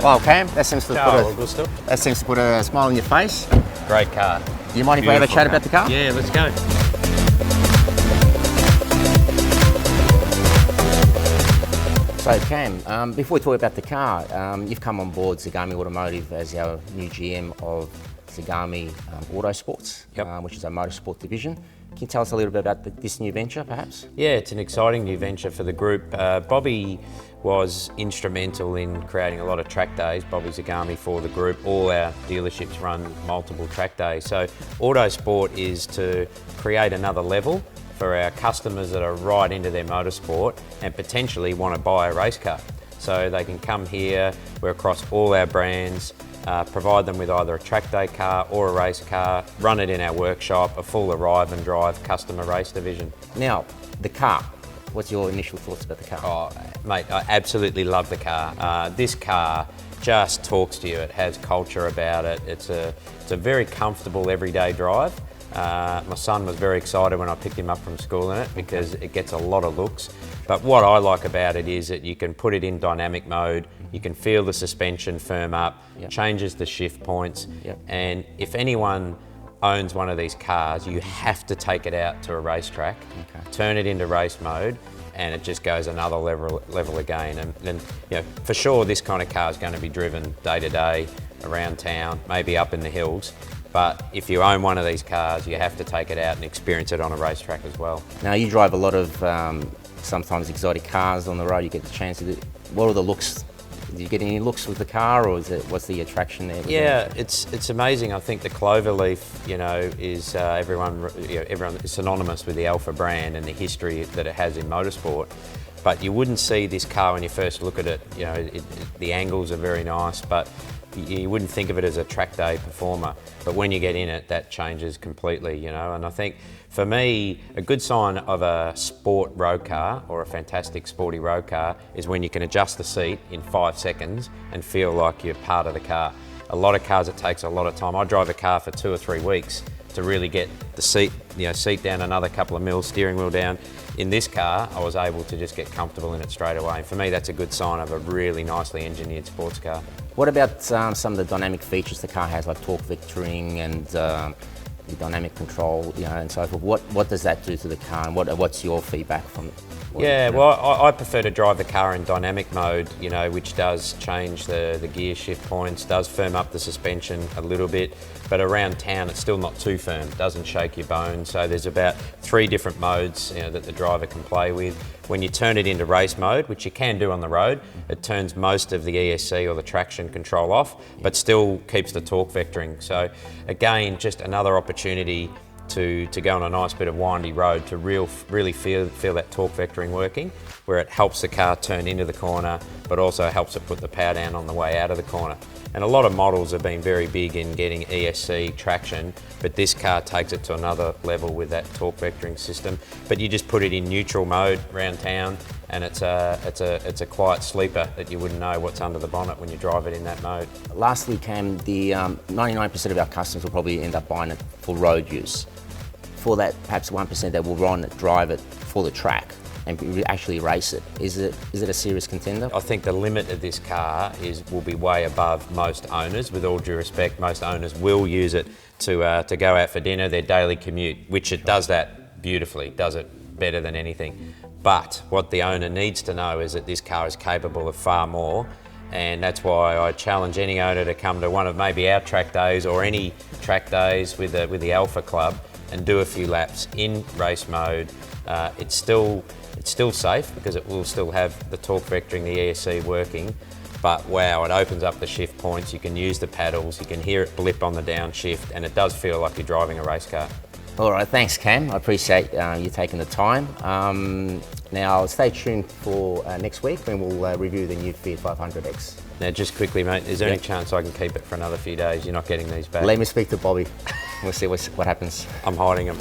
Well, Cam, that seems to Ciao, Augusto. that seems to put a smile on your face. Great car. Do you mind if we have a chat about the car? Yeah, let's go. So, Cam, before we talk about the car, you've come on board Zagame Automotive as our new GM of Zagame Autosports, which is our motorsport division. Can you tell us a little bit about this new venture, perhaps? Yeah, it's an exciting new venture for the group. Bobby was instrumental in creating a lot of track days, Bobby Zagame, for the group. All our dealerships run multiple track days. So Autosport is to create another level for our customers that are right into their motorsport and potentially want to buy a race car. So they can come here, we're across all our brands, provide them with either a track day car or a race car, run it in our workshop, a full arrive and drive customer race division. Now, the car. What's your initial thoughts about the car? Oh, mate, I absolutely love the car. This car just talks to you. It has culture about it. It's a very comfortable everyday drive. My son was very excited when I picked him up from school in it because it gets a lot of looks. But what I like about it is that you can put it in dynamic mode, you can feel the suspension firm up, changes the shift points, and if anyone owns one of these cars, you have to take it out to a racetrack, turn it into race mode, and it just goes another level again. And you know, for sure this kind of car is going to be driven day to day, around town, maybe up in the hills. But if you own one of these cars, you have to take it out and experience it on a racetrack as well. Now, you drive a lot of sometimes exotic cars on the road. You get the chance to do. What are the looks? Do you get any looks with the car, or what's the attraction there? Yeah, it's amazing. I think the Cloverleaf, is everyone is synonymous with the Alfa brand and the history that it has in motorsport. But you wouldn't see this car when you first look at it. The angles are very nice, but you wouldn't think of it as a track day performer. But when you get in it, that changes completely, And I think for me, a good sign of a sport road car or a fantastic sporty road car is when you can adjust the seat in 5 seconds and feel like you're part of the car. A lot of cars, it takes a lot of time. I drive a car for 2 or 3 weeks to really get the seat down another couple of mils, steering wheel down. In this car, I was able to just get comfortable in it straight away. And for me, that's a good sign of a really nicely engineered sports car. What about some of the dynamic features the car has, like torque vectoring and the dynamic control, and so forth? What does that do to the car, and what's your feedback from it? Well, I prefer to drive the car in dynamic mode, which does change the gear shift points, does firm up the suspension a little bit, but around town it's still not too firm, doesn't shake your bones. So there's about 3 different modes that the driver can play with. When you turn it into race mode, which you can do on the road, it turns most of the ESC or the traction control off, but still keeps the torque vectoring. So again, just another opportunity to go on a nice bit of windy road to really feel that torque vectoring working, where it helps the car turn into the corner, but also helps it put the power down on the way out of the corner. And a lot of models have been very big in getting ESC traction, but this car takes it to another level with that torque vectoring system. But you just put it in neutral mode around town, and it's a quiet sleeper that you wouldn't know what's under the bonnet when you drive it in that mode. Lastly, Cam, the 99% of our customers will probably end up buying it for road use. For that perhaps 1% that will drive it for the track and actually race it, is it a serious contender? I think the limit of this car will be way above most owners. With all due respect, most owners will use it to go out for dinner, their daily commute, which it does that beautifully, does it better than anything. But what the owner needs to know is that this car is capable of far more, and that's why I challenge any owner to come to one of maybe our track days or any track days with the Alfa Club and do a few laps in race mode. It's still safe because it will still have the torque vectoring, the ESC working, but wow, it opens up the shift points, you can use the paddles, you can hear it blip on the downshift, and it does feel like you're driving a race car. All right, thanks Cam, I appreciate you taking the time. Now stay tuned for next week when we'll review the new Fiat 500X. Now just quickly mate, is there any chance I can keep it for another few days? You're not getting these back? Let me speak to Bobby, we'll see what happens. I'm hiding them.